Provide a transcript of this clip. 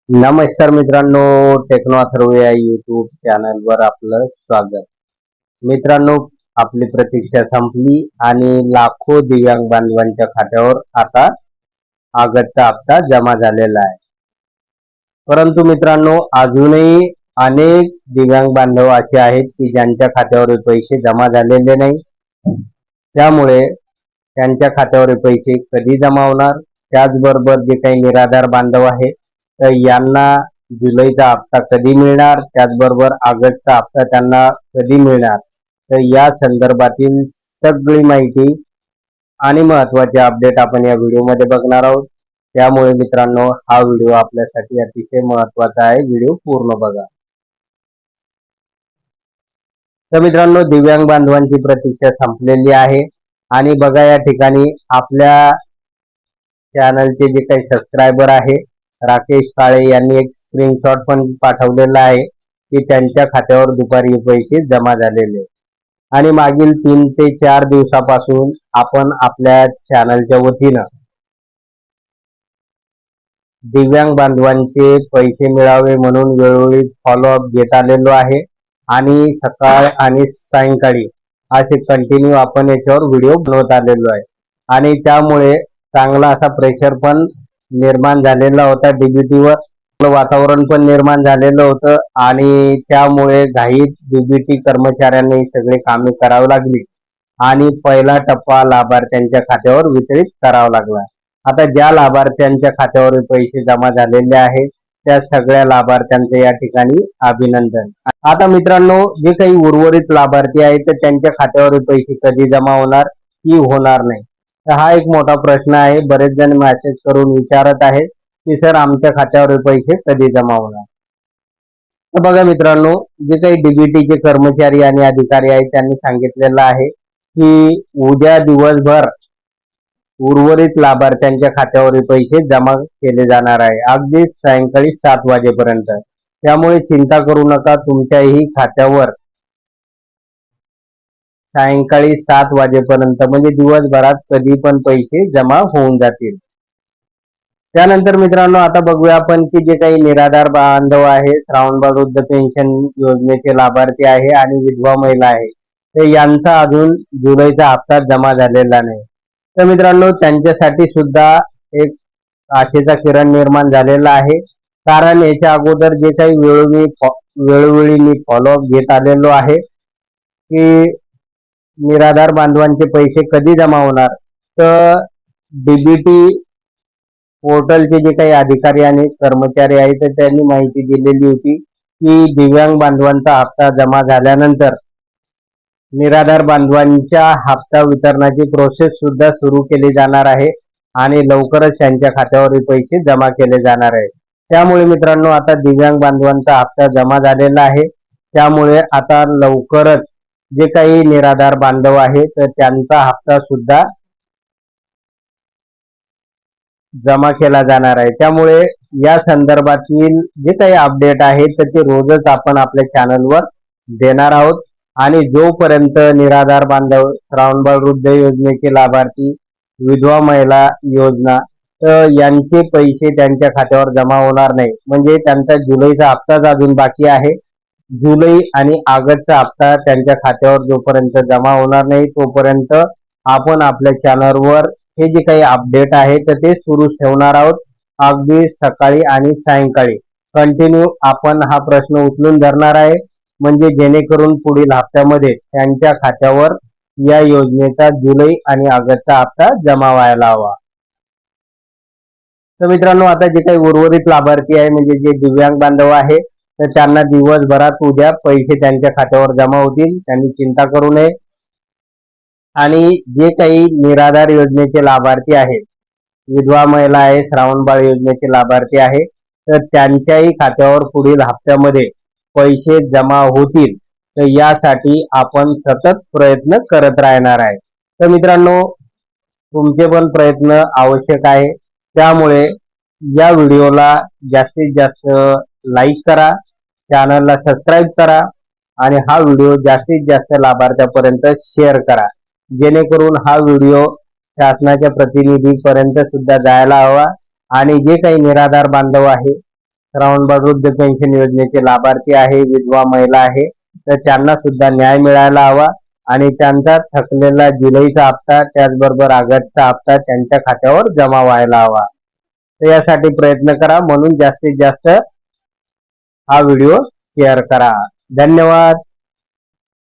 नमस्कार मित्रांनो, टेक्नो अथर्व या युट्यूब चॅनलवर आपलं स्वागत. मित्रांनो, आपली प्रतीक्षा संपली आणि लाखो दिव्यांग बांधवांच्या खात्यावर आता ऑगस्टचा हप्ता जमा झालेला आहे. परंतु मित्रांनो, अजूनही अनेक दिव्यांग बांधव असे आहेत की ज्यांच्या खात्यावर पैसे जमा झालेले नाही. त्यामुळे त्यांच्या खात्यावर पैसे कधी जमा होणार, त्याचबरोबर जे काही निराधार बांधव आहे तर यांना जुलैचा हप्ता कधी मिळणार, त्याचबरोबर ऑगस्टचा हप्ता त्यांना कधी मिळणार, तर या संदर्भातील सगळी माहिती आणि महत्त्वाचे अपडेट आपण या व्हिडिओमध्ये बघणार आहोत. त्यामुळे मित्रांनो, हा व्हिडिओ आपल्यासाठी अतिशय महत्त्वाचा आहे. व्हिडिओ पूर्ण बघा. तर मित्रांनो, दिव्यांग बांधवांची प्रतीक्षा संपलेली आहे आणि बघा या ठिकाणी आपल्या चॅनलचे जे काही सबस्क्रायबर आहे राकेश काळे यांनी एक स्क्रीनशॉट पण पाठवलेला आहे की त्यांच्या खात्यावर दुपारी पैसे जमा झालेले आणि मागील 3 ते 4 दिवसापासून आपण आपल्या चॅनलच्या वतीनं दिव्यांग बांधवांचे पैसे मिळावे म्हणून वेळोवेळी फॉलोअप घेत आलेलो आहे आणि सकाळ आणि सायंकाळी असे कंटिन्यू आपण याच्यावर व्हिडिओ बनवत आलेलो आहे आणि त्यामुळे चांगला असा प्रेशर पण निर्माण झालेला होता. डीबीटीवर वातावरण पण निर्माण झालेलं होतं आणि त्यामुळे घाईत डीबीटी कर्मचाऱ्यांनी सगळे कामे करावी लागली आणि पहिला टप्पा लाभार्थ्यांच्या खात्यावर वितरित करावा लागला. आता ज्या लाभार्थ्यांच्या खात्यावर पैसे जमा झालेले आहेत त्या सगळ्या लाभार्थ्यांचे या ठिकाणी अभिनंदन. आता मित्रांनो, जे काही उर्वरित लाभार्थी आहेत तर त्यांच्या खात्यावर पैसे कधी जमा होणार की होणार नाही, तर हा एक मोठा प्रश्न आहे. बरेच जण मेसेज करून विचारत आहेत की सर आमच्या खात्यावर पैसे कधी जमा होणार. तर बघा मित्रांनो, जे काही डीबीटीचे कर्मचारी आणि अधिकारी आहेत त्यांनी सांगितलेलं आहे की उद्या दिवसभर उर्वरित लाभार्थ्यांच्या खात्यावर पैसे जमा केले जाणार आहे, अगदी सायंकाळी 7 वाजेपर्यंत. त्यामुळे चिंता करू नका, तुमच्याही खात्यावर सायंकाळी 7 वाजेपर्यंत म्हणजे दिवसभरात कधी पण पैसे जमा होऊन जातील. त्यानंतर मित्रांनो, आता बघूया आपण की जे काही निराधार बांधव आहे, श्रावणबाळ वृद्ध पेन्शन योजनेचे लाभार्थी आहे आणि विधवा महिला आहे, तर यांचा अजून जुलैचा हप्ता जमा झालेला नाही. तर मित्रांनो, त्यांच्यासाठी सुद्धा एक आशेचा किरण निर्माण झालेला आहे. कारण याच्या अगोदर जे काही वेळोवेळी मी फॉलोअप घेत आलेलो आहे की निराधार बांधवांचे पैसे कधी जमा होणार, तर डीबीटी पोर्टलचे जे काही अधिकारी आणि कर्मचारी आहेत तर त्यांनी माहिती दिलेली होती की दिव्यांग बांधवांचा हप्ता जमा झाल्यानंतर निराधार बांधवांच्या हप्ता वितरणाची प्रोसेस सुद्धा सुरू केली जाणार आहे आणि लवकरच त्यांच्या खात्यावर पैसे जमा केले जाणार आहे. त्यामुळे मित्रांनो, आता दिव्यांग बांधवांचा हप्ता जमा झालेला आहे. त्यामुळे आता लवकरच जे काही निराधार बांधव आहे तर त्यांचा हप्ता सुद्धा जमा केला जाणार आहे. त्यामुळे या संदर्भातील जे काही अपडेट आहे तर ते रोजच आपण आपल्या चॅनलवर देणार आहोत आणि जोपर्यंत निराधार बांधव, श्रावणबाळ वृद्ध योजनेचे लाभार्थी, विधवा महिला योजना तर यांचे पैसे त्यांच्या खात्यावर जमा होणार नाही, म्हणजे त्यांचा जुलैचा हप्ताच अजून बाकी आहे. जुलै आणि ऑगस्टचा हप्ता त्यांच्या खात्यावर जोपर्यंत जमा होणार नाही तोपर्यंत आपण आपल्या चॅनलवर हे जे काही अपडेट आहे तर ते सुरू ठेवणार आहोत. अगदी सकाळी आणि सायंकाळी कंटिन्यू आपण हा प्रश्न उचलून धरणार आहे, म्हणजे जेणेकरून पुढील हप्त्यामध्ये त्यांच्या खात्यावर या योजनेचा जुलै आणि ऑगस्टचा हप्ता जमा व्हायला हवा. तर मित्रांनो, आता जे काही उर्वरित लाभार्थी आहे म्हणजे जे दिव्यांग बांधव आहे तर त्यांना दिवसभरात उद्या पैसे त्यांच्या खात्यावर जमा होतील, त्यांनी चिंता करू नये. आणि जे काही निराधार योजनेचे लाभार्थी आहेत, विधवा महिला आहे, श्रावणबाळ योजनेचे लाभार्थी आहे, तर त्यांच्याही खात्यावर पुढील हप्त्यामध्ये पैसे जमा होतील. तर यासाठी आपण सतत प्रयत्न करत राहणार आहे. तर मित्रांनो, तुमचे पण प्रयत्न आवश्यक आहे. त्यामुळे या व्हिडिओला जास्तीत जास्त लाईक करा, चॅनलला सबस्क्राईब करा आणि हा व्हिडिओ जास्तीत जास्त लाभार्थ्यापर्यंत शेअर करा, जेणेकरून हा व्हिडिओ शासनाच्या प्रतिनिधीपर्यंत सुद्धा जायला हवा आणि जे काही निराधार बांधव आहे श्रावणबाळ वृद्ध पेन्शन योजनेचे लाभार्थी आहे, विधवा महिला आहे, तर त्यांना सुद्धा न्याय मिळायला हवा आणि त्यांचा थकलेला जुलैचा हप्ता त्याचबरोबर ऑगस्टचा हप्ता त्यांच्या खात्यावर जमा व्हायला हवा. तर यासाठी प्रयत्न करा, म्हणून जास्तीत जास्त हा व्हिडिओ शेअर करा. धन्यवाद.